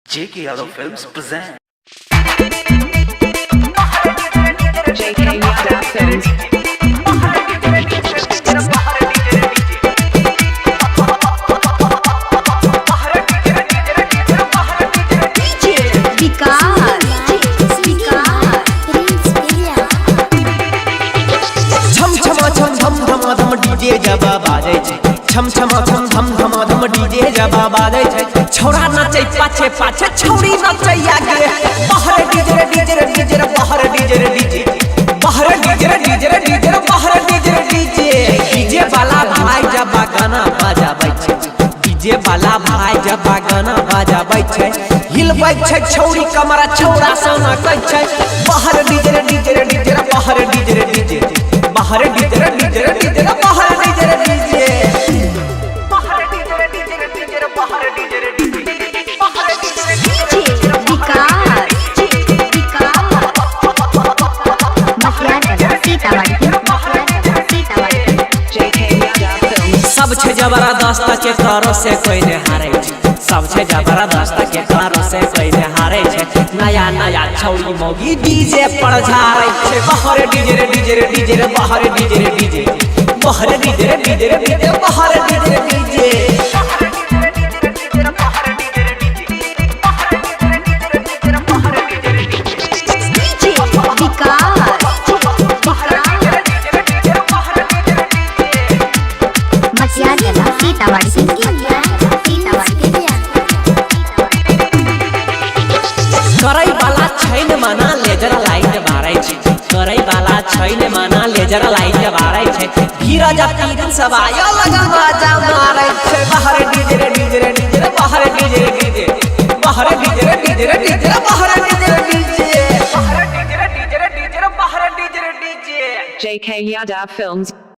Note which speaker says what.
Speaker 1: JK Yadav Films present.
Speaker 2: JK Yadav Films.
Speaker 3: DJ जबा बाजे छै छम छम छम धम धम धम डीजे जबा बाजे छै छौरा नाचे पाछे पाछे छौरी नाचे आगे बाहर डीजे डीजे डीजे बाहर डीजे डीजे बाहर डीजे डीजे डीजे बाहर डीजे डीजे डीजे वाला भाई जबा गाना बजाबै छै डीजे वाला भाई जबा गाना बजाबै छै हिलबै छै छौरी कमरा छौरा सोना कहै छै बाहर डीजे डीजे डीजे बाहर डीजे डीजे बाहर डीजे डीजे डीजे बाहर डीजे डीजे बाहर डीजे डीजे डीजे बाहर डीजे डीजे बाहर डीजे सब छे जबरदस्त के करो से कोई ने हारे छै सब छे जबरदस्त के करो से कोई ने हारे छै नया नया छौरी मोगी डीजे पर झारे छै बाहर डीजे डीजे डीजे बाहर डीजे डीजे बाहर डीजे डीजे डीजे बाहर डीजे डीजे करे वाला छैन माना लेजर लाइट बारै छै करे वाला छैन माना लेजर लाइट बारै छै हीरा जाति सब आयो लगा मजा मारै छै बाहर डीजे डीजे डीजे बाहर डीजे डीजे बाहर डीजे डीजे डीजे बाहर डीजे डीजे बाहर डीजे डीजे डीजे बाहर DJ DJ
Speaker 2: JK Yadav Films.